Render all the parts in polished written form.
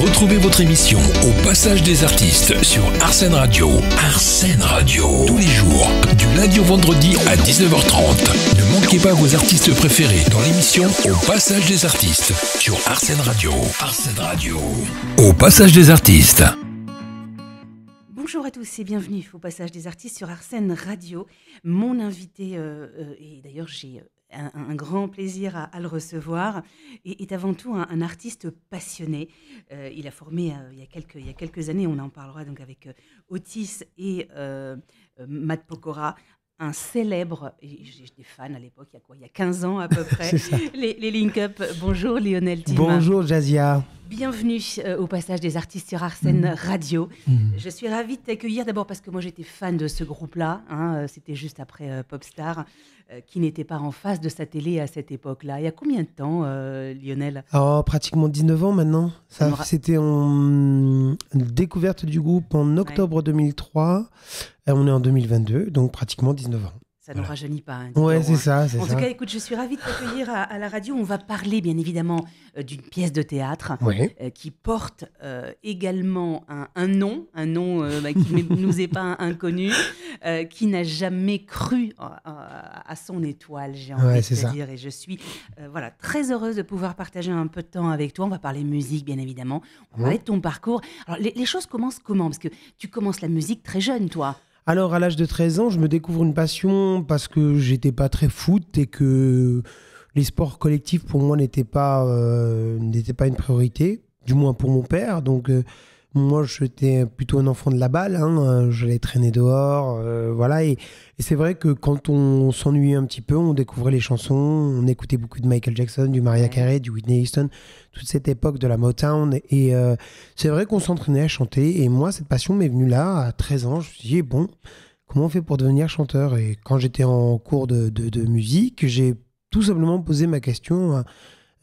Retrouvez votre émission Au Passage des Artistes sur Arsène Radio. Arsène Radio, tous les jours, du lundi au vendredi à 19h30. Ne manquez pas vos artistes préférés dans l'émission Au Passage des Artistes sur Arsène Radio. Arsène Radio. Au Passage des Artistes. Bonjour à tous et bienvenue au Passage des Artistes sur Arsène Radio. Mon invité, et d'ailleurs j'ai un grand plaisir à le recevoir, est avant tout un artiste passionné. Il a formé il y a quelques années, on en parlera donc avec Otis et Matt Pokora, un célèbre, et j'étais fan à l'époque, il y a 15 ans à peu près, les Link Up. Bonjour Lionel Tim. Bonjour Jazia. Bienvenue au Passage des Artistes sur Arsène Radio. Je suis ravie de t'accueillir d'abord parce que moi j'étais fan de ce groupe-là, c'était juste après Popstar, qui n'était pas en face de sa télé à cette époque-là. Il y a combien de temps, Lionel ? Pratiquement 19 ans maintenant. C'était en découverte du groupe en octobre 2003. On est en 2022, donc pratiquement 19 ans. Ça ne rajeunit pas. Ouais, c'est ça. En tout cas, écoute, je suis ravie de t'accueillir à la radio. On va parler, bien évidemment, d'une pièce de théâtre qui porte également un nom qui ne nous est pas inconnu, qui n'a jamais cru à son étoile, j'ai envie de te dire. Et je suis très heureuse de pouvoir partager un peu de temps avec toi. On va parler musique, bien évidemment. On va parler de ton parcours. Alors, les choses commencent comment ? Parce que tu commences la musique très jeune, toi. Alors, à l'âge de 13 ans, je me découvre une passion parce que j'étais pas très foot et que les sports collectifs, pour moi, n'étaient pas une priorité, du moins pour mon père. Donc, moi, j'étais plutôt un enfant de la balle. J'allais traîner dehors, Et c'est vrai que quand on s'ennuyait un petit peu, on découvrait les chansons. On écoutait beaucoup de Michael Jackson, du Mariah Carey, du Whitney Houston, toute cette époque de la Motown. Et c'est vrai qu'on s'entraînait à chanter. Et moi, cette passion m'est venue là, à 13 ans. Je me suis dit, bon, comment on fait pour devenir chanteur ? Et quand j'étais en cours de musique, j'ai tout simplement posé ma question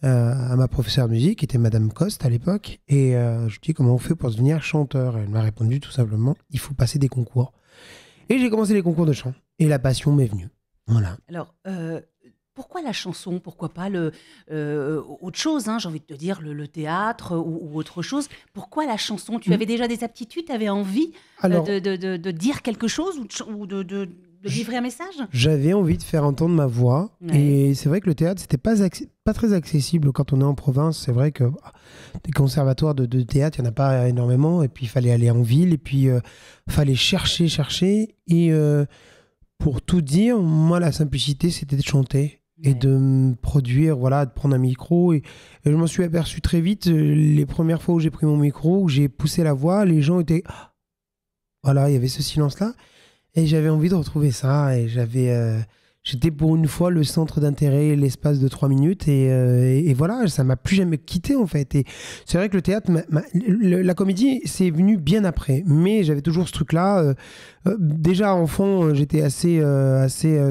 à ma professeure de musique, qui était Madame Coste à l'époque, et je lui ai dit comment on fait pour devenir chanteur. Elle m'a répondu tout simplement, il faut passer des concours. Et j'ai commencé les concours de chant, et la passion m'est venue. Voilà. Alors, pourquoi la chanson ? Pourquoi pas autre chose, j'ai envie de te dire, le théâtre ou autre chose ? Pourquoi la chanson ? Tu avais déjà des aptitudes ? Tu avais envie de dire quelque chose ou de livrer un message ? J'avais envie de faire entendre ma voix. Et c'est vrai que le théâtre, c'était pas très accessible quand on est en province. C'est vrai que des conservatoires de théâtre, il n'y en a pas énormément. Et puis, il fallait aller en ville. Et puis, il fallait chercher. Et pour tout dire, moi, la simplicité, c'était de chanter et de me produire, de prendre un micro. Et je m'en suis aperçu très vite, les premières fois où j'ai pris mon micro, où j'ai poussé la voix, les gens étaient... il y avait ce silence-là. Et j'avais envie de retrouver ça. Et j'étais pour une fois le centre d'intérêt l'espace de 3 minutes. Et voilà, ça ne m'a plus jamais quitté en fait. Et c'est vrai que le théâtre, la comédie, c'est venu bien après. Mais j'avais toujours ce truc-là. Déjà enfant, j'étais assez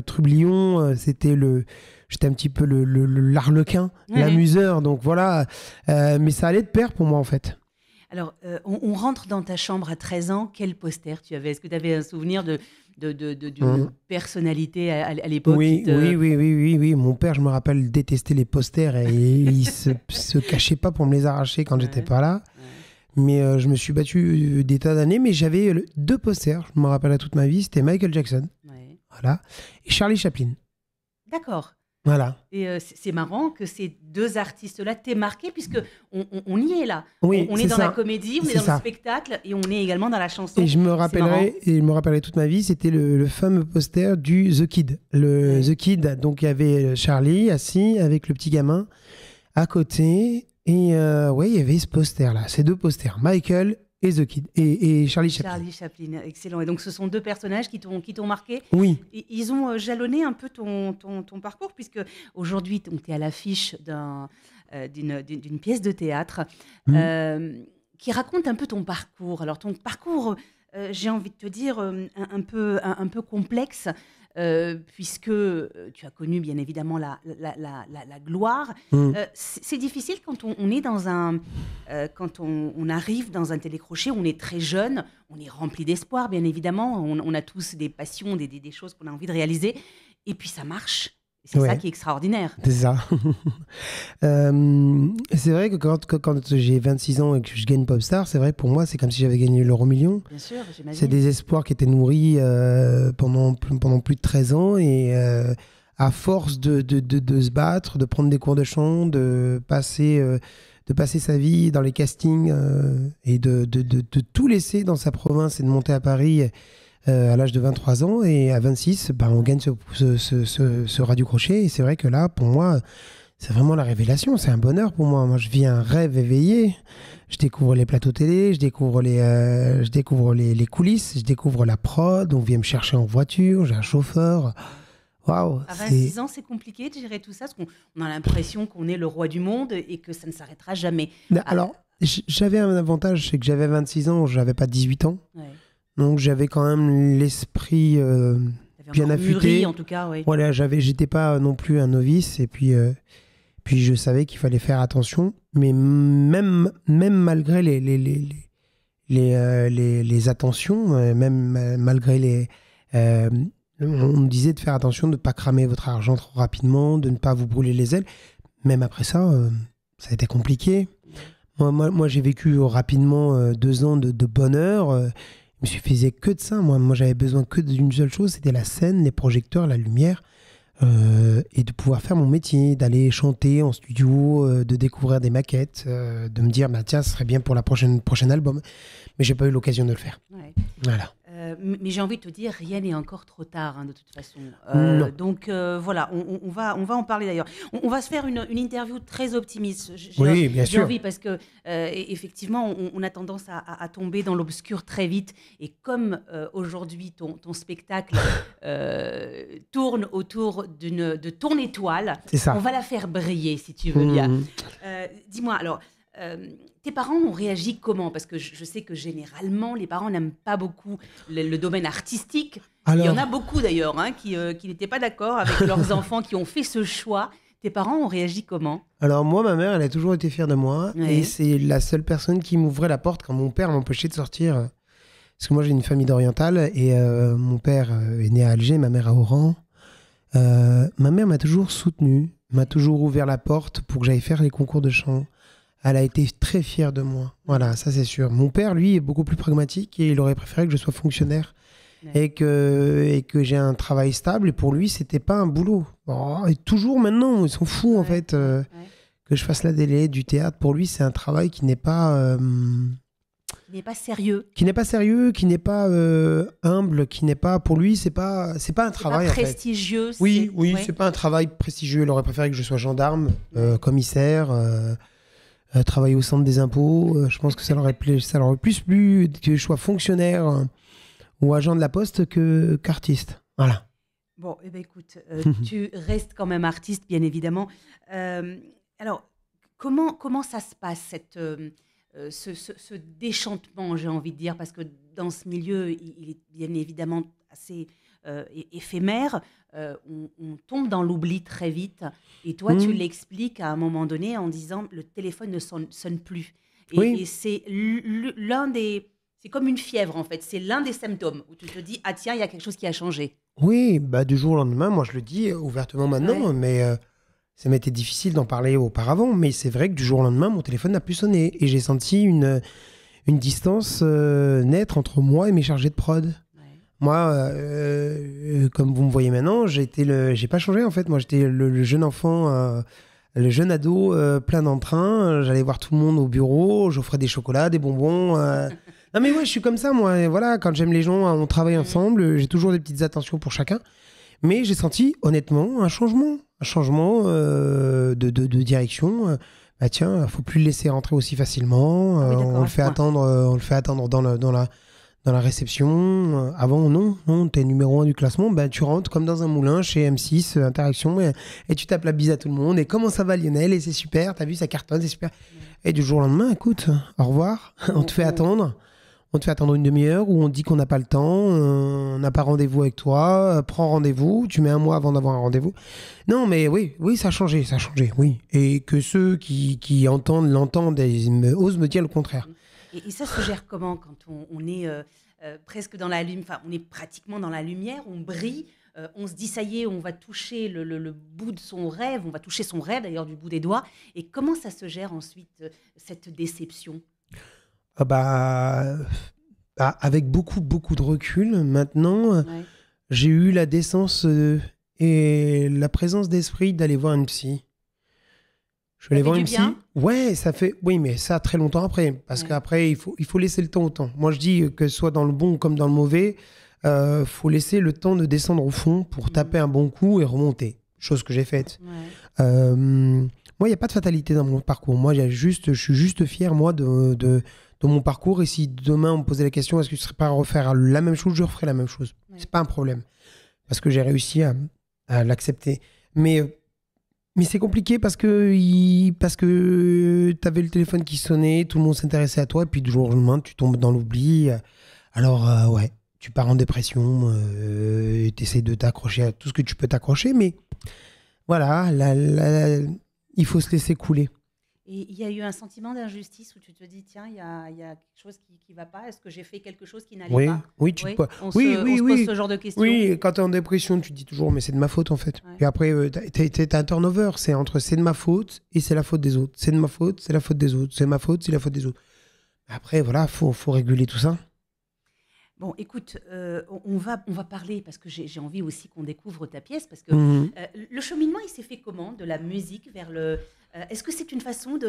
trublion. J'étais un petit peu l'arlequin, l'amuseur. Donc voilà. Mais ça allait de pair pour moi en fait. Alors, on rentre dans ta chambre à 13 ans. Quel poster tu avais ? Est-ce que tu avais un souvenir d'une personnalité à l'époque ? Oui. Mon père, je me rappelle, détestait les posters et il se cachait pas pour me les arracher quand j'étais pas là. Mais je me suis battu des tas d'années. Mais j'avais 2 posters, je me rappelle à toute ma vie. C'était Michael Jackson, et Charlie Chaplin. D'accord. Voilà. Et c'est marrant que ces 2 artistes-là t'aient marqué, puisque on y est là. Oui, on est dans la comédie, on est dans le spectacle, et on est également dans la chanson. Et je me rappellerai toute ma vie, c'était le fameux poster du The Kid. The Kid, donc il y avait Charlie assis avec le petit gamin à côté. Et il y avait ce poster-là, ces 2 posters, Michael et The Kid, et Charlie Chaplin. Charlie Chaplin, excellent. Et donc, ce sont 2 personnages qui t'ont marqué. Oui. Et ils ont jalonné un peu ton parcours, puisque aujourd'hui, tu es à l'affiche d'une pièce de théâtre qui raconte un peu ton parcours. Alors, ton parcours, j'ai envie de te dire, un peu complexe, puisque tu as connu bien évidemment la gloire. C'est difficile quand on est dans quand on arrive dans un télécrochet, on est très jeune, on est rempli d'espoir bien évidemment, on a tous des passions, des choses qu'on a envie de réaliser, et puis ça marche. C'est ça qui est extraordinaire. C'est ça. C'est vrai que quand j'ai 26 ans et que je gagne Popstar, c'est vrai que pour moi, c'est comme si j'avais gagné l'euro-million. Bien sûr, j'imagine. C'est des espoirs qui étaient nourris pendant plus de 13 ans. Et à force de se battre, de prendre des cours de chant, de passer sa vie dans les castings et de tout laisser dans sa province et de monter à Paris à l'âge de 23 ans, et à 26, on gagne ce Radio Crochet. Et c'est vrai que là, pour moi, c'est vraiment la révélation. C'est un bonheur pour moi. Moi, je vis un rêve éveillé. Je découvre les plateaux télé, je découvre les coulisses, je découvre la prod. On vient me chercher en voiture, j'ai un chauffeur. Waouh, à 26 ans, c'est compliqué de gérer tout ça, parce qu'on a l'impression qu'on est le roi du monde et que ça ne s'arrêtera jamais. Alors, j'avais un avantage, c'est que j'avais 26 ans, je n'avais pas 18 ans. Ouais. Donc, j'avais quand même l'esprit bien affûté. Mûri, en tout cas, oui. Voilà, j'étais pas non plus un novice. Et puis je savais qu'il fallait faire attention. Mais même malgré les attentions, même malgré on me disait de faire attention, de ne pas cramer votre argent trop rapidement, de ne pas vous brûler les ailes. Même après ça, ça a été compliqué. Moi j'ai vécu rapidement 2 ans de bonheur. Je me suffisait que de ça. Moi, j'avais besoin que d'une seule chose, c'était la scène, les projecteurs, la lumière, et de pouvoir faire mon métier, d'aller chanter en studio, de découvrir des maquettes, de me dire, tiens, ce serait bien pour la prochaine album. Mais j'ai pas eu l'occasion de le faire. Ouais. Voilà. Mais j'ai envie de te dire, rien n'est encore trop tard, de toute façon. Donc voilà, on va en parler d'ailleurs. On va se faire une interview très optimiste. Oui, bien sûr. J'ai envie parce que effectivement, on a tendance à tomber dans l'obscur très vite. Et comme aujourd'hui, ton spectacle tourne autour de ton étoile, on va la faire briller, si tu veux bien. Dis-moi, alors... tes parents ont réagi comment? Parce que je sais que généralement, les parents n'aiment pas beaucoup le domaine artistique. Alors... Il y en a beaucoup d'ailleurs qui n'étaient pas d'accord avec leurs enfants qui ont fait ce choix. Tes parents ont réagi comment? Alors moi, ma mère, elle a toujours été fière de moi. Ouais. Et c'est la seule personne qui m'ouvrait la porte quand mon père m'empêchait de sortir. Parce que moi, j'ai une famille d'orientale et mon père est né à Alger, ma mère à Oran. Ma mère m'a toujours soutenu, m'a toujours ouvert la porte pour que j'aille faire les concours de chant. Elle a été très fière de moi. Voilà, ça c'est sûr. Mon père, lui, est beaucoup plus pragmatique et il aurait préféré que je sois fonctionnaire et que j'ai un travail stable. Et pour lui, c'était pas un boulot. Et toujours maintenant, ils sont fous en fait que je fasse la télé, du théâtre. Pour lui, c'est un travail qui n'est pas... Qui n'est pas sérieux. Qui n'est pas sérieux, qui n'est pas humble, qui n'est pas... Pour lui, c'est pas un travail. C'est pas prestigieux. En fait. Oui, c'est pas un travail prestigieux. Il aurait préféré que je sois gendarme, commissaire... travailler au centre des impôts, je pense que ça leur aurait plus plu que je sois fonctionnaire ou agent de la poste qu'artiste. Voilà. Bon, écoute, tu restes quand même artiste, bien évidemment. Alors, comment ça se passe, ce déchantement, j'ai envie de dire, parce que dans ce milieu, il est bien évidemment assez éphémère. On tombe dans l'oubli très vite. Et toi, tu l'expliques à un moment donné en disant le téléphone ne sonne plus. Et c'est c'est comme une fièvre en fait. C'est l'un des symptômes où tu te dis ah tiens, il y a quelque chose qui a changé. Oui, du jour au lendemain, moi je le dis ouvertement maintenant, mais ça m'était difficile d'en parler auparavant. Mais c'est vrai que du jour au lendemain, mon téléphone n'a plus sonné et j'ai senti une distance naître entre moi et mes chargés de prod. Moi, comme vous me voyez maintenant, j'ai pas changé en fait. Moi, j'étais le jeune enfant, le jeune ado plein d'entrain. J'allais voir tout le monde au bureau, j'offrais des chocolats, des bonbons. Non mais ouais, je suis comme ça moi. Et voilà, quand j'aime les gens, on travaille ensemble. J'ai toujours des petites attentions pour chacun. Mais j'ai senti honnêtement un changement de direction. Tiens, faut plus le laisser rentrer aussi facilement. On le fait attendre dans la réception. Avant, non, t'es numéro 1 du classement, tu rentres comme dans un moulin chez M6, Interaction, et tu tapes la bise à tout le monde. Et comment ça va, Lionel? Et c'est super, t'as vu, ça cartonne, c'est super. Et du jour au lendemain, écoute, au revoir, on te fait attendre. On te fait attendre une demi-heure où on dit qu'on n'a pas le temps, on n'a pas rendez-vous avec toi, prends rendez-vous, tu mets un mois avant d'avoir un rendez-vous. Non, mais oui, ça a changé, oui. Et que ceux qui l'entendent, ils osent me dire le contraire. Et ça se gère comment quand on est presque dans la lumière, enfin on est pratiquement dans la lumière, on brille, on se dit ça y est, on va toucher le bout de son rêve, on va toucher son rêve d'ailleurs du bout des doigts. Et comment ça se gère ensuite, cette déception? Avec beaucoup de recul, maintenant, j'ai eu la décence et la présence d'esprit d'aller voir une psy. Je vais aller voir une psy. Ouais, ça fait. Oui, mais ça très longtemps après. Parce qu'après, il faut laisser le temps au temps. Moi, je dis que ce soit dans le bon comme dans le mauvais, faut laisser le temps de descendre au fond pour taper un bon coup et remonter. Chose que j'ai faite. Moi, il n'y a pas de fatalité dans mon parcours. Moi, je suis juste fier, moi, de mon parcours. Et si demain, on me posait la question, est-ce que je ne serais pas à refaire la même chose, je referais la même chose. C'est pas un problème. Parce que j'ai réussi à l'accepter. Mais c'est compliqué parce que tu avais le téléphone qui sonnait, tout le monde s'intéressait à toi, et puis du jour au lendemain, tu tombes dans l'oubli. Alors, tu pars en dépression, tu essaies de t'accrocher à tout ce que tu peux t'accrocher, mais voilà, il faut se laisser couler. Et il y a eu un sentiment d'injustice où tu te dis, tiens, il y a quelque chose qui ne va pas. Est-ce que j'ai fait quelque chose qui n'allait pas? On se pose ce genre de questions. Oui, quand tu es en dépression, tu te dis toujours, mais c'est de ma faute en fait. Et après, tu as un turnover. C'est entre c'est de ma faute et c'est la faute des autres. C'est de ma faute, c'est la faute des autres. C'est ma faute, c'est la faute des autres. Après, voilà, faut réguler tout ça. Bon, écoute, on va parler, parce que j'ai envie aussi qu'on découvre ta pièce, parce que le cheminement, il s'est fait comment? De la musique vers le... est-ce que c'est une façon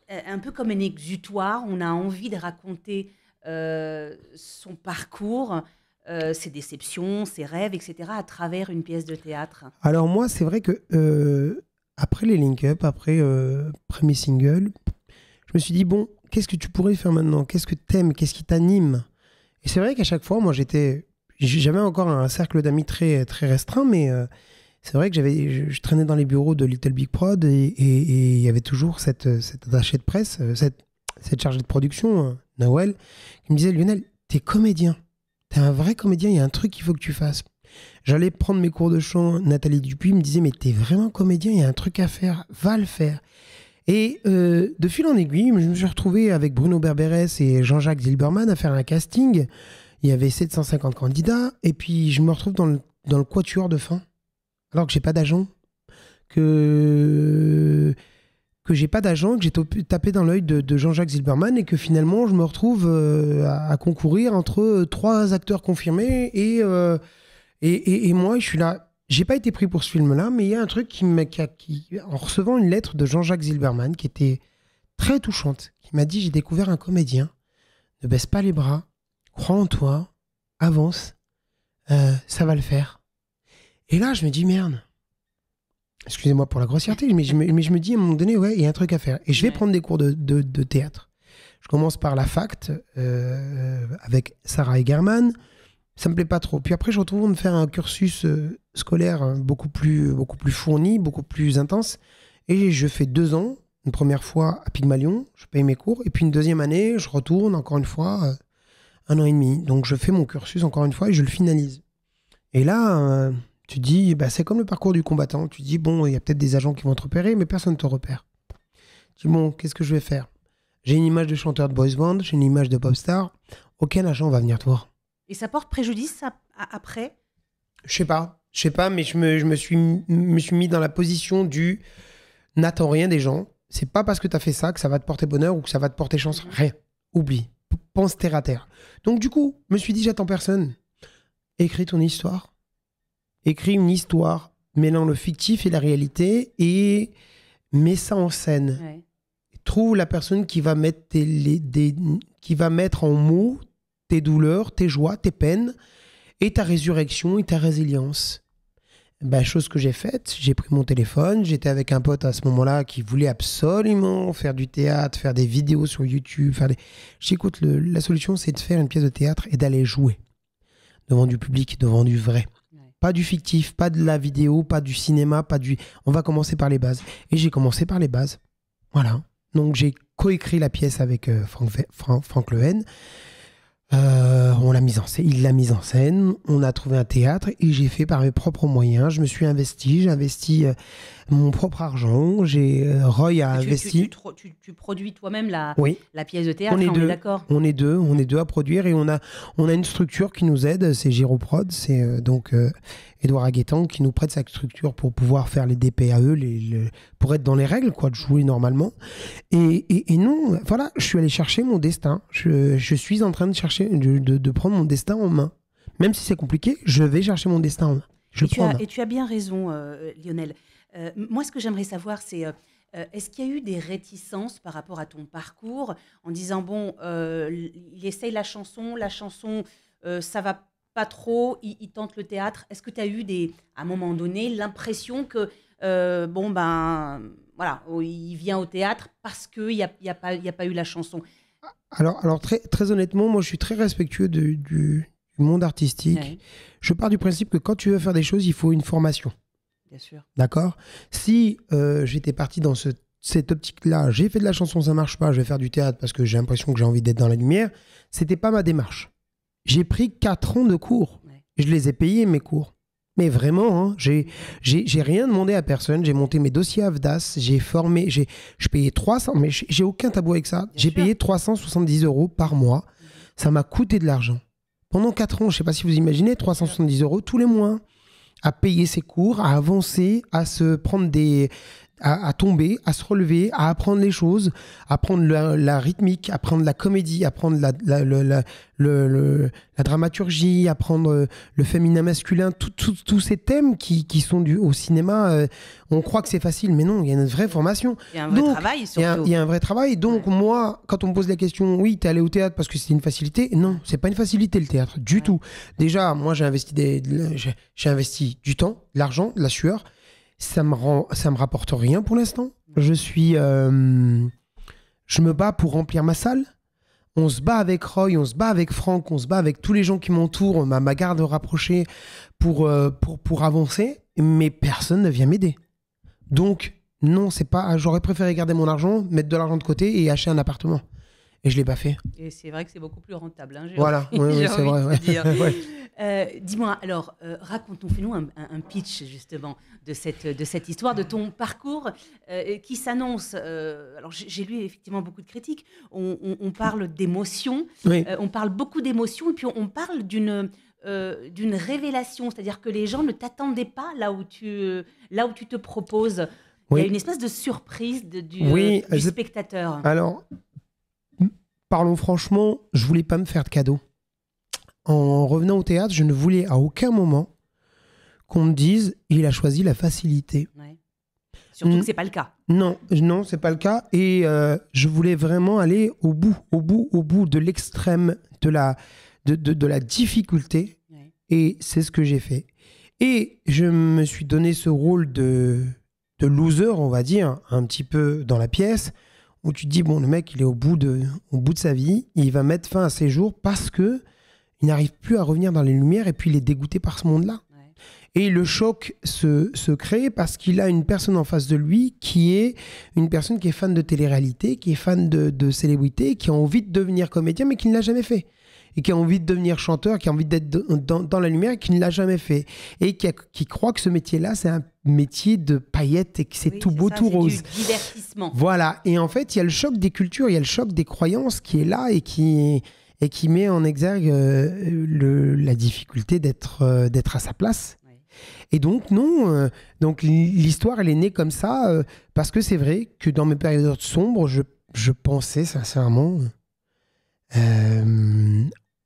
un peu comme un exutoire, on a envie de raconter son parcours, ses déceptions, ses rêves, etc., à travers une pièce de théâtre? Alors moi, c'est vrai que après les link-up, après premier single, je me suis dit, bon, qu'est-ce que tu pourrais faire maintenant? Qu'est-ce que t'aimes? Qu'est-ce qui t'anime? Et c'est vrai qu'à chaque fois, moi, j'avais encore un cercle d'amis très, très restreint, mais c'est vrai que je traînais dans les bureaux de Little Big Prod et il y avait toujours cette attachée de presse, cette chargée de production, Nawel, qui me disait, Lionel, t'es comédien. T'es un vrai comédien, il y a un truc qu'il faut que tu fasses. J'allais prendre mes cours de chant, Nathalie Dupuis me disait, mais t'es vraiment comédien, il y a un truc à faire, va le faire. Et de fil en aiguille, je me suis retrouvé avec Bruno Berberès et Jean-Jacques Zilberman à faire un casting. Il y avait 750 candidats. Et puis, je me retrouve dans le quatuor de fin. Alors que j'ai pas d'agent. Que j'ai pas d'agent, que j'ai tapé dans l'œil de Jean-Jacques Zilberman et que finalement, je me retrouve à concourir entre 3 acteurs confirmés. Et moi, je suis là. J'ai pas été pris pour ce film-là, mais il y a un truc en recevant une lettre de Jean-Jacques Zilberman qui était très touchante, qui m'a dit, j'ai découvert un comédien, ne baisse pas les bras, crois en toi, avance, ça va le faire. Et là, je me dis, merde, excusez-moi pour la grossièreté, mais je me dis à un moment donné, ouais, il y a un truc à faire. Et je vais prendre des cours de théâtre. Je commence par la FACT avec Sarah Egerman. Ça me plaît pas trop. Puis après, je retrouve de faire un cursus scolaire beaucoup plus fourni, beaucoup plus intense. Et je fais 2 ans, une première fois à Pygmalion, je paye mes cours. Et puis une deuxième année, je retourne encore une fois 1 an et demi. Donc je fais mon cursus encore une fois et je le finalise. Et là, tu dis, c'est comme le parcours du combattant. Tu dis, bon, il y a peut-être des agents qui vont te repérer, mais personne ne te repère. Tu dis, bon, qu'est-ce que je vais faire? J'ai une image de chanteur de boys band, j'ai une image de pop star. Aucun agent va venir te voir. Et ça porte préjudice après? Je sais pas, mais je me suis mis dans la position du n'attends rien des gens. C'est pas parce que tu as fait ça que ça va te porter bonheur ou que ça va te porter chance. Rien. Oublie. Pense terre à terre. Donc du coup, je me suis dit, j'attends personne. Écris ton histoire. Écris une histoire mêlant le fictif et la réalité et mets ça en scène. Ouais. Trouve la personne qui va mettre qui va mettre en mots tes douleurs, tes joies, tes peines, et ta résurrection et ta résilience. Chose que j'ai faite, j'ai pris mon téléphone, j'étais avec un pote à ce moment-là qui voulait absolument faire du théâtre, faire des vidéos sur YouTube. J'écoute, la solution, c'est de faire une pièce de théâtre et d'aller jouer devant du public, devant du vrai. Ouais. Pas du fictif, pas de la vidéo, pas du cinéma, On va commencer par les bases. Et j'ai commencé par les bases. Voilà. Donc j'ai coécrit la pièce avec Franck Lehen. On l'a mise en scène, il l'a mise en scène, on a trouvé un théâtre et j'ai fait par mes propres moyens. Je me suis investi, j'ai investi mon propre argent. Roy a investi. Tu produis toi-même la pièce de théâtre, on est d'accord? On est deux à produire et on a une structure qui nous aide, c'est Giroprod, c'est donc Édouard Aguetan qui nous prête sa structure pour pouvoir faire les DPAE, pour être dans les règles, quoi, de jouer normalement. Et non, voilà, je suis allé chercher mon destin. Je suis en train de chercher, de prendre mon destin en main. Même si c'est compliqué, je vais chercher mon destin en main. Et tu as bien raison, Lionel. Moi, ce que j'aimerais savoir, c'est est-ce qu'il y a eu des réticences par rapport à ton parcours en disant, bon, il essaye la chanson, ça va pas trop, il tente le théâtre. Est-ce que tu as eu, à un moment donné, l'impression que, voilà, il vient au théâtre parce qu'il n'y a pas eu la chanson? Alors très, très honnêtement, moi, je suis très respectueux du monde artistique. Ouais. Je pars du principe que quand tu veux faire des choses, il faut une formation. Bien sûr. D'accord. Si j'étais parti dans cette optique-là, j'ai fait de la chanson, ça marche pas, je vais faire du théâtre parce que j'ai l'impression que j'ai envie d'être dans la lumière, c'était pas ma démarche. J'ai pris 4 ans de cours. Ouais. Je les ai payés, mes cours. Mais vraiment, hein, j'ai rien demandé à personne. J'ai monté mes dossiers AFDAS, j'ai formé, je payais 300, mais j'ai aucun tabou avec ça. J'ai payé 370 € par mois. Ça m'a coûté de l'argent. Pendant 4 ans, je sais pas si vous imaginez, 370 € tous les mois. À payer ses cours, à avancer, à se prendre à tomber, à se relever, à apprendre les choses, à apprendre la rythmique, à apprendre la comédie, à apprendre la dramaturgie, à apprendre le féminin masculin, tous ces thèmes qui sont dus au cinéma. On croit que c'est facile, mais non, il y a une vraie formation. Il y a un vrai travail, surtout. Il y a un vrai travail. Donc moi, quand on me pose la question, oui, t'es allé au théâtre parce que c'était une facilité. Non, c'est pas une facilité le théâtre, du tout. Déjà, moi, j'ai investi du temps, de l'argent, de la sueur. Ça me rapporte rien pour l'instant. Je me bats pour remplir ma salle. On se bat avec Roy, on se bat avec Franck, on se bat avec tous les gens qui m'entourent, ma garde rapprochée pour avancer, mais personne ne vient m'aider. Donc, non, c'est pas. J'aurais préféré garder mon argent, mettre de l'argent de côté et acheter un appartement. Et je ne l'ai pas fait. Et c'est vrai que c'est beaucoup plus rentable. Hein, voilà, oui, c'est vrai. Ouais. Dis-moi, alors, raconte-nous, fais-nous un pitch justement de cette histoire, de ton parcours qui s'annonce. Alors, j'ai lu effectivement beaucoup de critiques. On parle d'émotions, on parle beaucoup d'émotions, et puis on parle d'une révélation, c'est-à-dire que les gens ne t'attendaient pas là où tu te proposes. Il y a une espèce de surprise du spectateur. Alors, parlons franchement, je ne voulais pas me faire de cadeaux. En revenant au théâtre, je ne voulais à aucun moment qu'on me dise « il a choisi la facilité ». Surtout que ce n'est pas le cas. Non, ce n'est pas le cas. Et je voulais vraiment aller au bout de l'extrême de la difficulté. Ouais. Et c'est ce que j'ai fait. Et je me suis donné ce rôle de loser, on va dire, un petit peu dans la pièce, où tu te dis, bon, le mec, il est au bout de sa vie, il va mettre fin à ses jours parce que il n'arrive plus à revenir dans les lumières et puis il est dégoûté par ce monde-là. Ouais. Et le choc se crée parce qu'il a une personne en face de lui qui est une personne qui est fan de télé-réalité, qui est fan de célébrité, qui a envie de devenir comédien mais qui ne l'a jamais fait. Et qui a envie de devenir chanteur, qui a envie d'être dans la lumière et qui ne l'a jamais fait. Et qui croit que ce métier-là, c'est un métier de paillettes et que c'est tout beau, tout rose. C'est du divertissement. Voilà. Et en fait, il y a le choc des cultures, il y a le choc des croyances qui est là et qui met en exergue la difficulté d'être à sa place. Oui. Et donc, non. Donc, l'histoire, elle est née comme ça parce que c'est vrai que dans mes périodes sombres, je pensais sincèrement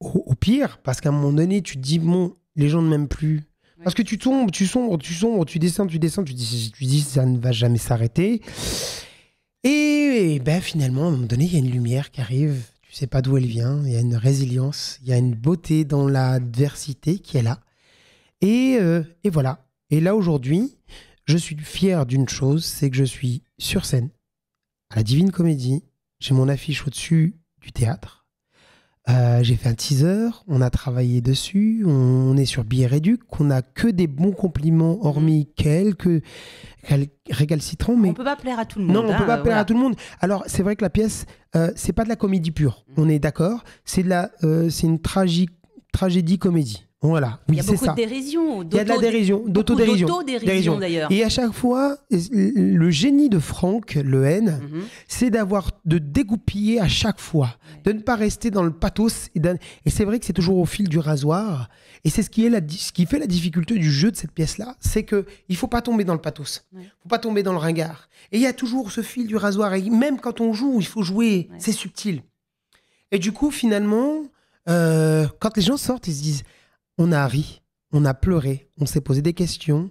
au pire, parce qu'à un moment donné, tu te dis, bon, les gens ne m'aiment plus. Ouais. Parce que tu sombres, tu descends, tu dis, ça ne va jamais s'arrêter. Et finalement, à un moment donné, il y a une lumière qui arrive. Tu sais pas d'où elle vient. Il y a une résilience, il y a une beauté dans l'adversité qui est là. Et voilà. Et là, aujourd'hui, je suis fier d'une chose, c'est que je suis sur scène, à la Divine Comédie. J'ai mon affiche au-dessus du théâtre. J'ai fait un teaser, on a travaillé dessus, on est sur Billet Réduc, on n'a que des bons compliments, hormis quelques récalcitrants. Mais on ne peut pas plaire à tout le monde. Non, on ne peut pas plaire à tout le monde. Alors, c'est vrai que la pièce, c'est pas de la comédie pure, on est d'accord. C'est une tragédie comédie. Voilà. Oui, il y a beaucoup de dérision. Il y a de la dérision, d'autodérision. D'autodérision d'ailleurs. Et à chaque fois, le génie de Franck Lehen, c'est de dégoupiller à chaque fois, de ne pas rester dans le pathos. Et c'est vrai que c'est toujours au fil du rasoir. Et c'est ce qui fait la difficulté du jeu de cette pièce-là, c'est qu'il ne faut pas tomber dans le pathos. Il ne faut pas tomber dans le ringard. Et il y a toujours ce fil du rasoir. Et même quand on joue, il faut jouer. C'est subtil. Et du coup, finalement, quand les gens sortent, ils se disent... On a ri, on a pleuré, on s'est posé des questions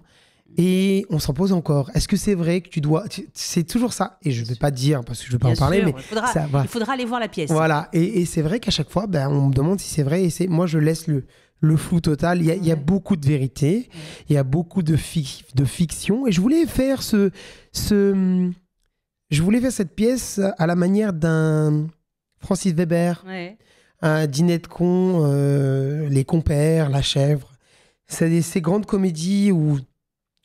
et on s'en pose encore. Est-ce que c'est vrai que tu dois... C'est toujours ça. Et je ne vais pas dire, parce que je ne veux pas en parler, mais... Il faudra aller voir la pièce. Voilà. Et c'est vrai qu'à chaque fois, on me demande si c'est vrai. Et moi, je laisse le flou total. Il y a beaucoup de vérité. Il y a beaucoup de fiction. Et je voulais faire je voulais faire cette pièce à la manière d'un Francis Weber. Ouais. Un dîner de cons, les compères, la chèvre. C'est ces grandes comédies où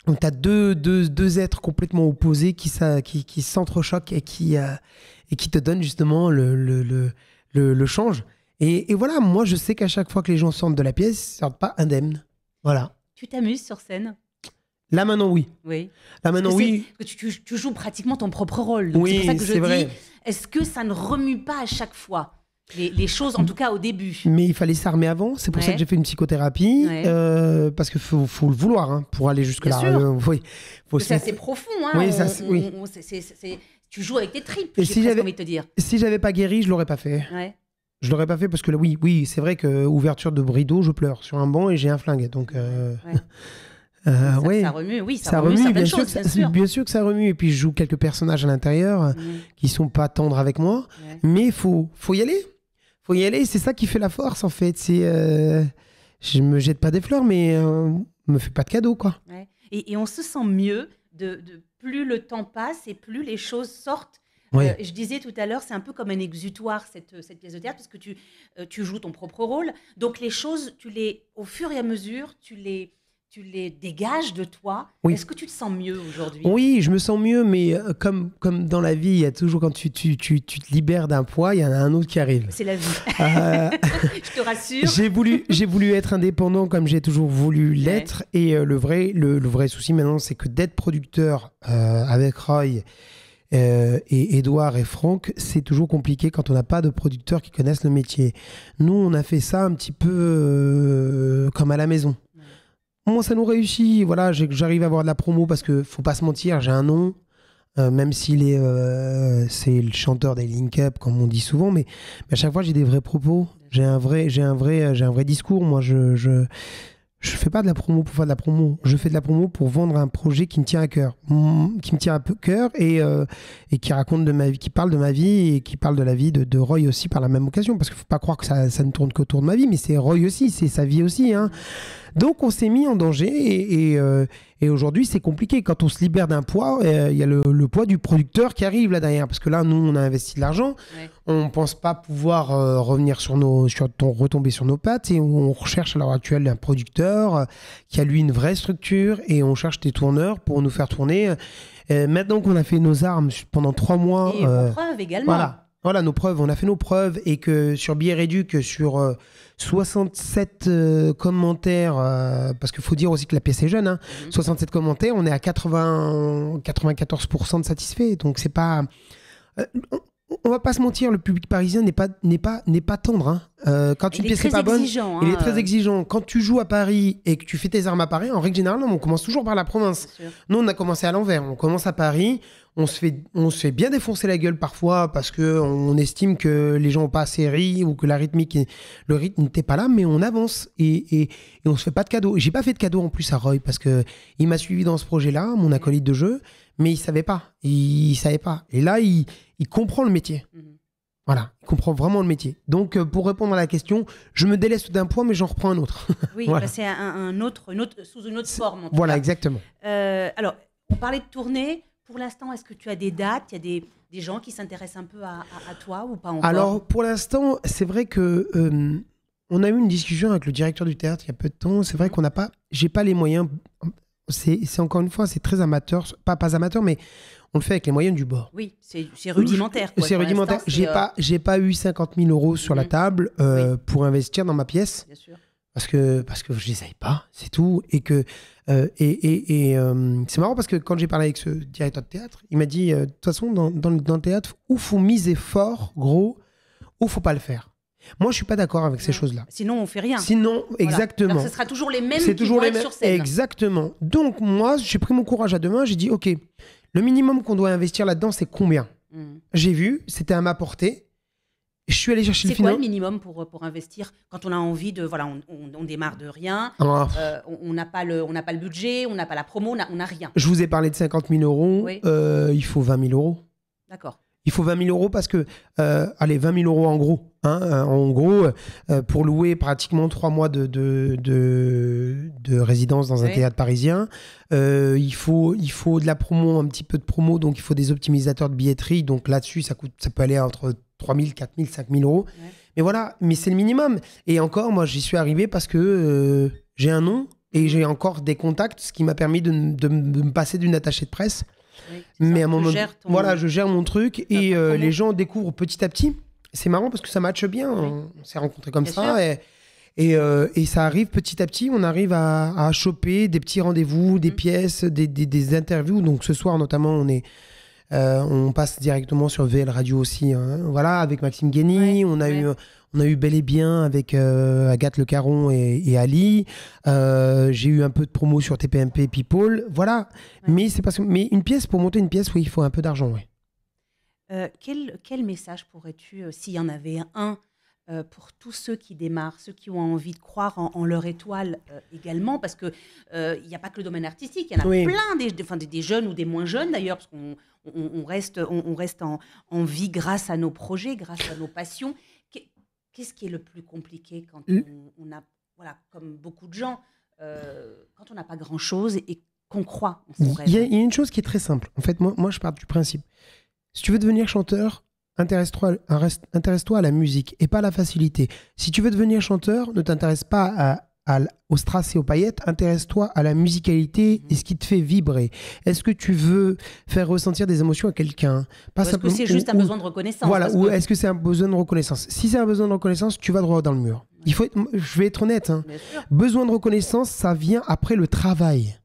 tu as deux êtres complètement opposés qui s'entrechoquent et qui te donnent justement le change. Et voilà, moi je sais qu'à chaque fois que les gens sortent de la pièce, ils ne sortent pas indemnes. Voilà. Tu t'amuses sur scène ? Là maintenant, oui. Oui. Là maintenant, oui. Tu joues pratiquement ton propre rôle. Donc oui, c'est pour ça que je vrai. dis, est-ce que ça ne remue pas à chaque fois ? Les choses, en tout cas au début. Mais il fallait s'armer avant. C'est pour ça que j'ai fait une psychothérapie. Parce qu'il faut le vouloir pour aller jusque-là. C'est assez profond. Tu joues avec tes tripes, j'ai presque envie de te dire. Si j'avais pas guéri, je l'aurais pas fait. Ouais. Je l'aurais pas fait parce que oui, c'est vrai que ouverture de rideau, je pleure sur un banc et j'ai un flingue. Donc, ça remue, ça remue certaines choses, bien sûr. Bien sûr que ça remue. Et puis je joue quelques personnages à l'intérieur qui sont pas tendres avec moi, mais faut y aller. Faut y aller, c'est ça qui fait la force en fait. Je me jette pas des fleurs, mais me fais pas de cadeaux quoi. Ouais. Et on se sent mieux de plus le temps passe et plus les choses sortent. Ouais. Je disais tout à l'heure, c'est un peu comme un exutoire cette pièce de théâtre parce que tu joues ton propre rôle. Donc les choses, au fur et à mesure, tu les dégages de toi. Oui. Est-ce que tu te sens mieux aujourd'hui ? Oui, je me sens mieux, mais comme dans la vie, il y a toujours, quand tu te libères d'un poids, il y en a un autre qui arrive. C'est la vie. Je te rassure. J'ai voulu être indépendant comme j'ai toujours voulu l'être. Et le vrai souci maintenant, c'est que d'être producteur avec Roy et Édouard et Franck, c'est toujours compliqué quand on n'a pas de producteurs qui connaissent le métier. Nous, on a fait ça un petit peu comme à la maison. Moi, ça nous réussit. Voilà, j'arrive à avoir de la promo parce que faut pas se mentir, j'ai un nom, même s'il c'est le chanteur des Link Up, comme on dit souvent, mais à chaque fois j'ai des vrais propos. J'ai un vrai discours. Moi, je fais pas de la promo pour faire de la promo. Je fais de la promo pour vendre un projet qui me tient à cœur, et qui raconte de ma vie, qui parle de ma vie et qui parle de la vie de Roy aussi par la même occasion. Parce qu'il faut pas croire que ça ne tourne qu'autour de ma vie, mais c'est Roy aussi, c'est sa vie aussi, hein. Donc on s'est mis en danger et aujourd'hui c'est compliqué. Quand on se libère d'un poids, il y a le poids du producteur qui arrive là derrière. Parce que là, nous, on a investi de l'argent. Ouais. On ne pense pas pouvoir retomber sur nos pattes. Et on recherche à l'heure actuelle un producteur qui a lui une vraie structure. Et on cherche des tourneurs pour nous faire tourner. Maintenant qu'on a fait nos armes pendant 3 mois... Et vos preuves également. Voilà nos preuves. On a fait nos preuves et que sur Billet Réduc, sur 67 commentaires, parce qu'il faut dire aussi que la pièce est jeune, hein, 67 commentaires, on est à 94% de satisfaits. Donc c'est pas... on va pas se mentir, le public parisien n'est pas tendre. Hein. Quand une pièce n'est pas bonne, il est très exigeant. Quand tu joues à Paris et que tu fais tes armes à Paris, en règle générale, on commence toujours par la province. Nous, on a commencé à l'envers. On commence à Paris, on se fait bien défoncer la gueule parfois parce qu'on estime que les gens n'ont pas assez ri ou que le rythme n'était pas là, mais on avance et on se fait pas de cadeaux. J'ai pas fait de cadeaux en plus à Roy parce qu'il m'a suivi dans ce projet-là, mon acolyte de jeu, mais il savait pas. Il savait pas. Et là, il comprend le métier. Voilà, il comprend vraiment le métier. Donc, pour répondre à la question, je me délaisse d'un point, mais j'en reprends un autre. Oui, voilà. C'est un autre, sous une autre forme. Voilà, exactement. Alors, on parlait de tournée. pour l'instant, est-ce que tu as des dates? Il y a des gens qui s'intéressent un peu à toi ou pas encore? Alors, pour l'instant, c'est vrai que on a eu une discussion avec le directeur du théâtre il y a peu de temps. C'est vrai j'ai pas les moyens. C'est encore une fois, c'est très amateur. Pas amateur, mais on le fait avec les moyens du bord. Oui, c'est rudimentaire. Quoi. C'est rudimentaire. J'ai pas eu 50 000 euros sur la table pour investir dans ma pièce. Bien sûr. Parce que je les avais pas, c'est tout. Et que c'est marrant parce que quand j'ai parlé avec ce directeur de théâtre, il m'a dit de toute façon dans le théâtre, où faut miser fort, gros, ou faut pas le faire. Moi, je suis pas d'accord avec ces choses-là. Sinon, on fait rien. Sinon, voilà. Exactement. Alors, ce sera toujours les mêmes qui vont être sur scène. Exactement. Donc moi, j'ai pris mon courage à deux mains. J'ai dit, ok, le minimum qu'on doit investir là-dedans, c'est combien? J'ai vu, c'était à ma portée. Je suis allé chercher le financement. C'est quoi le minimum pour investir quand on a envie de... Voilà, on démarre de rien, on n'a pas le budget, on n'a pas la promo, on n'a rien. Je vous ai parlé de 50 000 euros. Oui. Il faut 20 000 euros. D'accord. Il faut 20 000 euros parce que... allez, 20 000 euros en gros. En gros, pour louer pratiquement 3 mois de résidence dans un théâtre parisien, il faut de la promo, un petit peu de promo, donc il faut des optimisateurs de billetterie. Donc là-dessus, ça peut aller entre 3 000, 4 000, 5 000 euros. Ouais. Mais voilà, mais c'est le minimum. Et encore, moi, j'y suis arrivé parce que j'ai un nom et j'ai encore des contacts, ce qui m'a permis de me passer d'une attachée de presse. Oui, mais à un moment, je gère mon truc et les gens découvrent petit à petit. C'est marrant parce que ça matche bien. Oui. On s'est rencontrés comme ça et ça arrive petit à petit. On arrive à choper des petits rendez-vous, des pièces, des interviews. Donc ce soir notamment, on passe directement sur VL Radio aussi. Voilà, avec Maxime Guény. On a eu Bel et Bien avec Agathe Le Caron et Ali. J'ai eu un peu de promo sur TPMP People. Voilà. Ouais. Mais une pièce, pour monter une pièce, oui, il faut un peu d'argent. Ouais. Quel message pourrais-tu, s'il y en avait un, pour tous ceux qui démarrent, ceux qui ont envie de croire en leur étoile également, parce qu'il n'y a pas que le domaine artistique, il y en a plein, des jeunes ou des moins jeunes d'ailleurs, parce qu'on reste en vie grâce à nos projets, grâce à nos passions. Qu'est-ce qui est le plus compliqué quand on a, voilà, comme beaucoup de gens, quand on n'a pas grand-chose et qu'on croit en son rêve? Il y a une chose qui est très simple. En fait, moi je pars du principe. Si tu veux devenir chanteur, intéresse-toi à la musique et pas à la facilité. Si tu veux devenir chanteur, ne t'intéresse pas aux strass et aux paillettes, intéresse-toi à la musicalité et ce qui te fait vibrer. Est-ce que tu veux faire ressentir des émotions à quelqu'un? Est-ce que c'est juste un besoin de reconnaissance? Voilà, ou est-ce que c'est un besoin de reconnaissance? Si c'est un besoin de reconnaissance, tu vas droit dans le mur. Je vais être honnête. Besoin de reconnaissance, ça vient après le travail.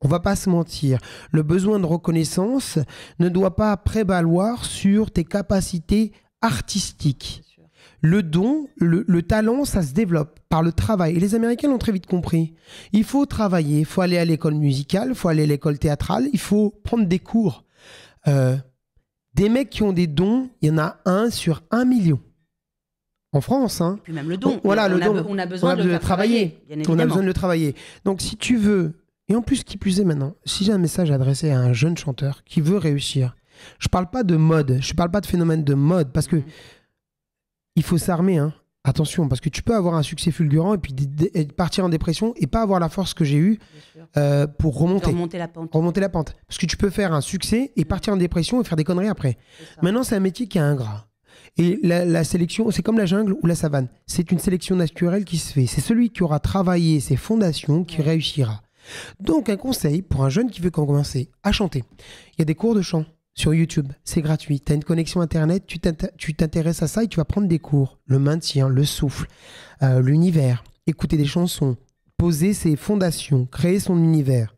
On va pas se mentir. Le besoin de reconnaissance ne doit pas prévaloir sur tes capacités artistiques. Le don, le talent, ça se développe par le travail. Et les Américains l'ont très vite compris. Il faut travailler, il faut aller à l'école musicale, il faut aller à l'école théâtrale, il faut prendre des cours. Des mecs qui ont des dons, il y en a 1 sur 1 million. En France. Et puis même le don. Voilà, on a besoin de le travailler. On a besoin de le travailler. Donc si tu veux... Et en plus, qui plus est maintenant, si j'ai un message adressé à un jeune chanteur qui veut réussir, je ne parle pas de mode, je ne parle pas de phénomène de mode, parce que il faut s'armer, attention, parce que tu peux avoir un succès fulgurant et puis partir en dépression et pas avoir la force que j'ai eue pour remonter la pente. Parce que tu peux faire un succès et partir en dépression et faire des conneries après. Maintenant, c'est un métier qui est ingrat. Et la sélection, c'est comme la jungle ou la savane. C'est une sélection naturelle qui se fait. C'est celui qui aura travaillé ses fondations qui réussira. Donc un conseil pour un jeune qui veut commencer à chanter. Il y a des cours de chant sur YouTube, c'est gratuit. Tu as une connexion internet, tu t'intéresses à ça et tu vas prendre des cours. Le maintien, le souffle, l'univers, écouter des chansons, poser ses fondations, créer son univers.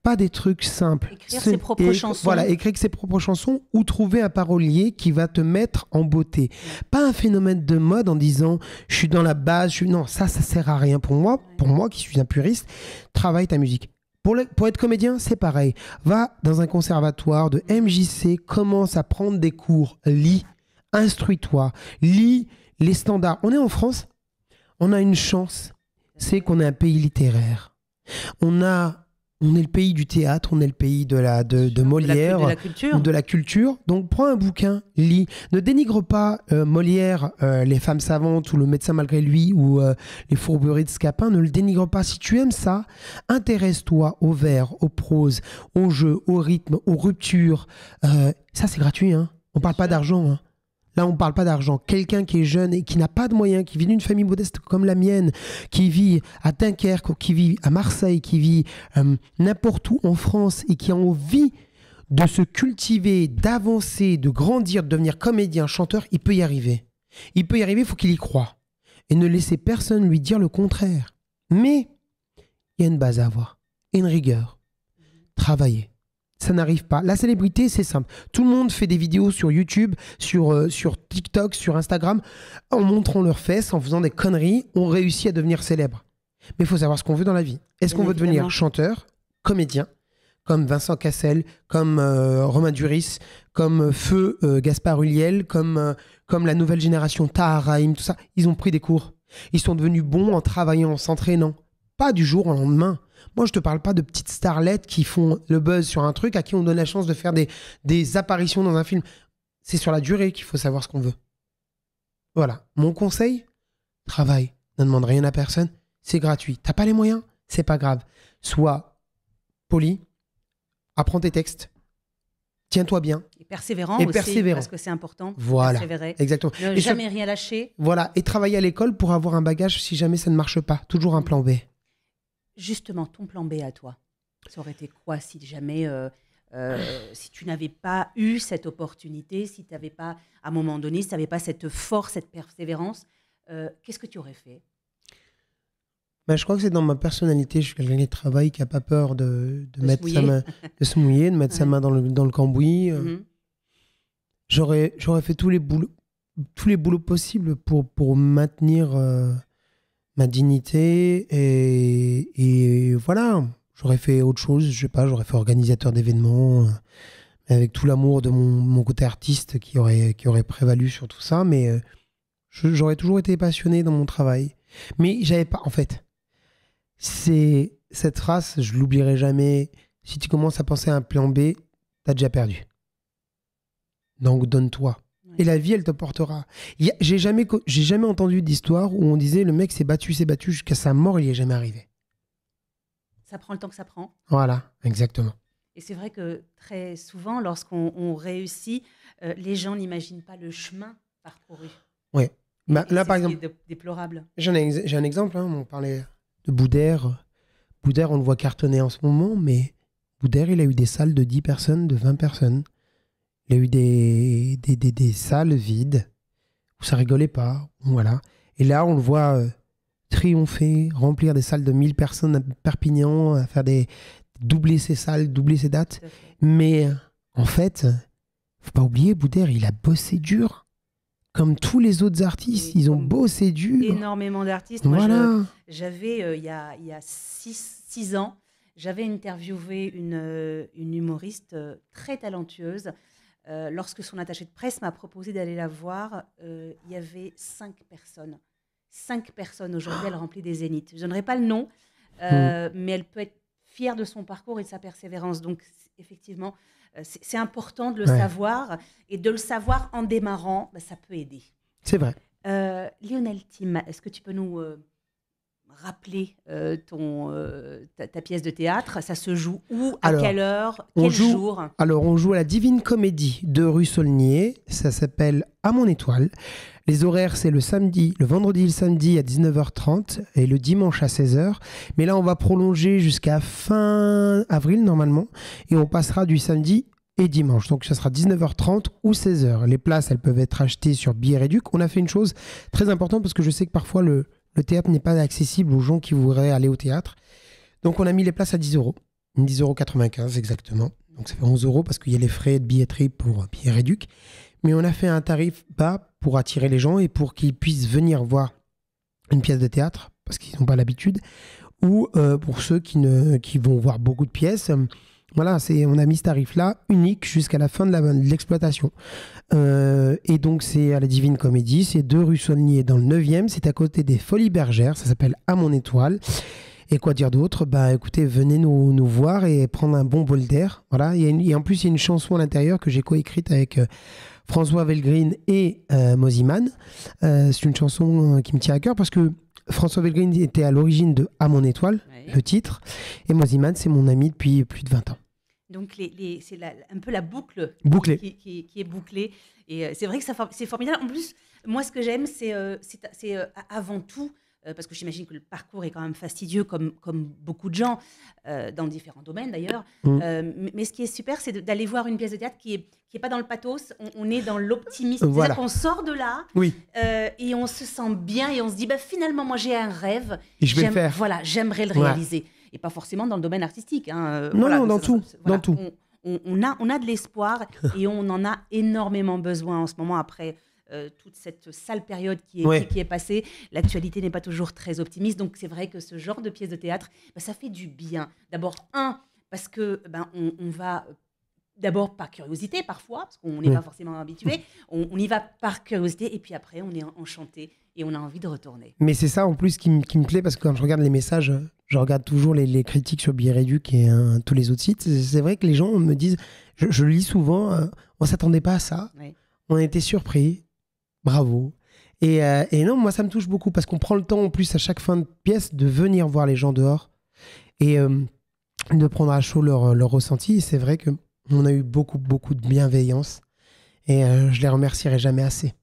Pas des trucs simples. Écrire ses propres chansons. Voilà, écrire ses propres chansons ou trouver un parolier qui va te mettre en beauté. Pas un phénomène de mode en disant je suis dans la base, non, ça sert à rien pour moi. Pour moi qui suis un puriste, travaille ta musique. Pour être comédien, c'est pareil. Va dans un conservatoire de MJC, commence à prendre des cours, lis, instruis-toi, lis les standards. On est en France, on a une chance, c'est qu'on est un pays littéraire. On On est le pays du théâtre, on est le pays de Molière, de la culture. Donc prends un bouquin, lis. Ne dénigre pas Molière, Les femmes savantes ou Le médecin malgré lui ou Les fourberies de Scapin. Ne le dénigre pas. Si tu aimes ça, intéresse-toi aux vers, aux proses, aux jeux, au rythme, aux ruptures. Ça c'est gratuit, hein. On parle pas d'argent, hein. Là, on ne parle pas d'argent. Quelqu'un qui est jeune et qui n'a pas de moyens, qui vit d'une famille modeste comme la mienne, qui vit à Dunkerque, qui vit à Marseille, qui vit n'importe où en France et qui a envie de se cultiver, d'avancer, de grandir, de devenir comédien, chanteur, il peut y arriver. Il peut y arriver, il faut qu'il y croie. Et ne laissez personne lui dire le contraire. Mais il y a une base à avoir, une rigueur. Travailler. Ça n'arrive pas. La célébrité, c'est simple. Tout le monde fait des vidéos sur YouTube, sur TikTok, sur Instagram, en montrant leurs fesses, en faisant des conneries. On réussit à devenir célèbre. Mais il faut savoir ce qu'on veut dans la vie. Est-ce qu'on veut devenir chanteur, comédien, comme Vincent Cassel, comme Romain Duris, comme Feu Gaspard Ulliel, comme la nouvelle génération, Tahar Rahim, tout ça. Ils ont pris des cours. Ils sont devenus bons en travaillant, en s'entraînant. Pas du jour au lendemain. Moi, je ne te parle pas de petites starlettes qui font le buzz sur un truc, à qui on donne la chance de faire des apparitions dans un film. C'est sur la durée qu'il faut savoir ce qu'on veut. Voilà. Mon conseil, travaille. Ne demande rien à personne. C'est gratuit. T'as pas les moyens? C'est pas grave. Sois poli. Apprends tes textes. Tiens-toi bien. Et persévérant aussi, parce que c'est important. Voilà. Persévérer. Exactement. Ne jamais rien lâcher. Voilà. Et travailler à l'école pour avoir un bagage si jamais ça ne marche pas. Toujours un plan B. Justement, ton plan B à toi, ça aurait été quoi si jamais, si tu n'avais pas eu cette opportunité, si tu n'avais pas, à un moment donné, si tu n'avais pas cette force, cette persévérance, qu'est-ce que tu aurais fait? Je crois que c'est dans ma personnalité. Je suis quelqu'un qui travaille, qui n'a pas peur de mettre sa main, de se mouiller, de mettre sa main dans le cambouis. J'aurais fait tous les boulots possibles pour maintenir ma dignité et voilà. J'aurais fait autre chose, je sais pas, j'aurais fait organisateur d'événements avec tout l'amour de mon côté artiste qui aurait prévalu sur tout ça, mais j'aurais toujours été passionné dans mon travail. Mais j'avais pas, en fait, cette phrase, je l'oublierai jamais. Si tu commences à penser à un plan B, t'as déjà perdu. Donc donne-toi. Et la vie, elle te portera. J'ai jamais entendu d'histoire où on disait le mec s'est battu jusqu'à sa mort, il n'y est jamais arrivé. Ça prend le temps que ça prend. Voilà, exactement. Et c'est vrai que très souvent, lorsqu'on réussit, les gens n'imaginent pas le chemin parcouru. Oui. Là, par exemple, c'est déplorable. J'ai un exemple. Hein, on parlait de Boudère. Boudère, on le voit cartonner en ce moment, mais Boudère, il a eu des salles de 10 personnes, de 20 personnes. Il y a eu des salles vides où ça rigolait pas. Voilà. Et là, on le voit triompher, remplir des salles de 1000 personnes à Perpignan, à faire doubler ses salles, doubler ses dates. Mais en fait, faut pas oublier, Boudère, il a bossé dur. Comme tous les autres artistes, ils ont bossé dur. Énormément d'artistes. Voilà. Moi, j'avais, il y a 6 ans, j'avais interviewé une humoriste très talentueuse. Lorsque son attaché de presse m'a proposé d'aller la voir, il y avait 5 personnes. 5 personnes aujourd'hui, elle remplit des zéniths. Je ne donnerai pas le nom, mais elle peut être fière de son parcours et de sa persévérance. Donc, effectivement, c'est important de le savoir. Et de le savoir en démarrant, ça peut aider. C'est vrai. Lionel Tim, est-ce que tu peux nous rappeler ta pièce de théâtre? Ça se joue où? À quelle heure? Quel jour? Alors, on joue à la Divine Comédie de rue Saulnier. Ça s'appelle À mon étoile. Les horaires, c'est le vendredi et le samedi à 19h30 et le dimanche à 16h. Mais là, on va prolonger jusqu'à fin avril, normalement. Et on passera du samedi et dimanche. Donc, ça sera 19h30 ou 16h. Les places, elles peuvent être achetées sur Billets Réduc. On a fait une chose très importante parce que je sais que parfois, le théâtre n'est pas accessible aux gens qui voudraient aller au théâtre. Donc, on a mis les places à 10 €. 10,95 € exactement. Donc, ça fait 11 € parce qu'il y a les frais de billetterie pour Billets Réduc. Mais on a fait un tarif bas pour attirer les gens et pour qu'ils puissent venir voir une pièce de théâtre, parce qu'ils n'ont pas l'habitude, ou pour ceux qui vont voir beaucoup de pièces. Voilà, on a mis ce tarif-là unique jusqu'à la fin de l'exploitation. Et donc, c'est à la Divine Comédie, c'est 2 rue Saulnier dans le 9e, c'est à côté des Folies Bergères, ça s'appelle À mon étoile. Et quoi dire d'autre? Bah écoutez, venez nous voir et prendre un bon bol d'air. Voilà. Et en plus, il y a une chanson à l'intérieur que j'ai coécrite avec François Velgreen et Moziman. C'est une chanson qui me tient à cœur parce que François Velgreen était à l'origine de À mon étoile, le titre. Et Moziman, c'est mon ami depuis plus de 20 ans. Donc, c'est un peu la boucle qui est bouclée. Et c'est vrai que c'est formidable. En plus, moi, ce que j'aime, c'est avant tout, parce que j'imagine que le parcours est quand même fastidieux, comme beaucoup de gens, dans différents domaines d'ailleurs. Mais ce qui est super, c'est d'aller voir une pièce de théâtre qui est pas dans le pathos. On est dans l'optimisme. Voilà. C'est-à-dire qu'on sort de là et on se sent bien et on se dit, finalement, moi, j'ai un rêve. Et je vais le faire. Voilà, j'aimerais le réaliser. Et pas forcément dans le domaine artistique. Hein. Non, dans tout. On a de l'espoir et on en a énormément besoin en ce moment après toute cette sale période qui est passée. L'actualité n'est pas toujours très optimiste. Donc, c'est vrai que ce genre de pièce de théâtre, ça fait du bien. D'abord, parce que on va... D'abord par curiosité parfois, parce qu'on n'est pas forcément habitué. On y va par curiosité et puis après, on est enchanté et on a envie de retourner. Mais c'est ça en plus qui me plaît parce que quand je regarde les messages, je regarde toujours les critiques sur Billet Réduc et tous les autres sites. C'est vrai que les gens me disent, je lis souvent, on ne s'attendait pas à ça, on a été surpris, bravo. Et non, moi ça me touche beaucoup parce qu'on prend le temps en plus à chaque fin de pièce de venir voir les gens dehors et de prendre à chaud leur ressenti. Et c'est vrai que on a eu beaucoup de bienveillance et je les remercierai jamais assez.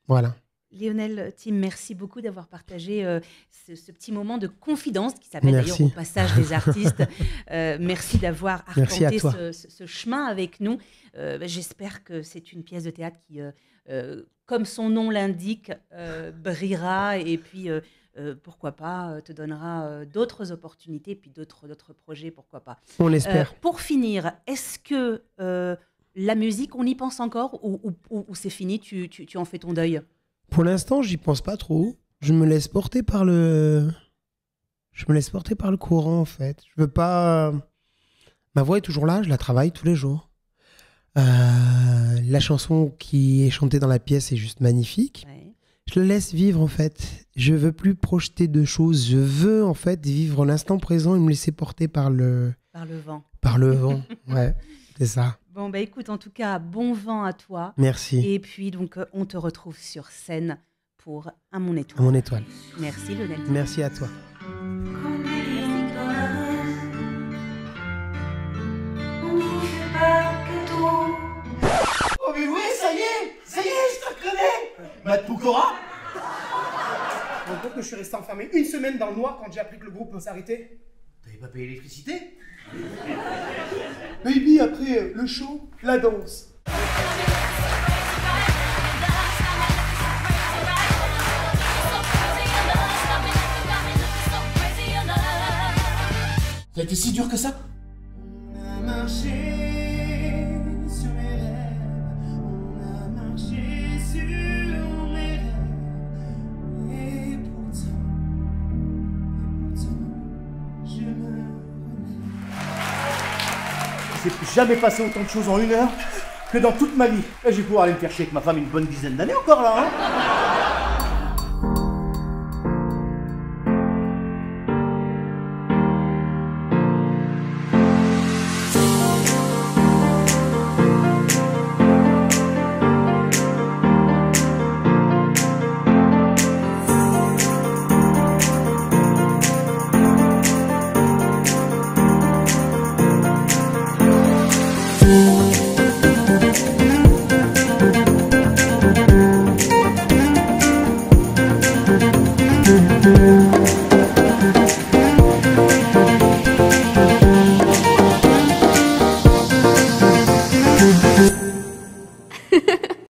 Voilà. Lionel, Tim, merci beaucoup d'avoir partagé ce petit moment de confidence qui s'appelle d'ailleurs Au passage des artistes. Merci d'avoir arpenté ce chemin avec nous. J'espère que c'est une pièce de théâtre qui, comme son nom l'indique, brillera et puis pourquoi pas te donnera d'autres opportunités et puis d'autres projets, pourquoi pas. On l'espère. Pour finir, est-ce que la musique, on y pense encore ou c'est fini, tu en fais ton deuil? Pour l'instant, j'y pense pas trop. Je me laisse porter par le courant, en fait. Je veux pas... Ma voix est toujours là, je la travaille tous les jours. La chanson qui est chantée dans la pièce est juste magnifique. Je le laisse vivre, en fait. Je veux plus projeter de choses. Je veux, en fait, vivre l'instant présent et me laisser porter par le... Par le vent. Par le vent, ouais, c'est ça. Bon, écoute, en tout cas, bon vent à toi. Merci. Et puis, donc, on te retrouve sur scène pour À mon étoile. À mon étoile. Merci, Lionel. Merci à toi. Oh, mais oui, ça y est, je te reconnais. Matt Pokora. En gros que je suis resté enfermé une semaine dans le noir quand j'ai appris que le groupe s'arrêtait. T'avais pas payé l'électricité? Baby, après le show, la danse. Ça a été si dur que ça? On a marché sur mes rêves, on a marché sur mes rêves, et pourtant, je me remets. Il s'est plus jamais passé autant de choses en une heure que dans toute ma vie. Et je vais pouvoir aller me faire chier avec ma femme une bonne dizaine d'années encore là, hein.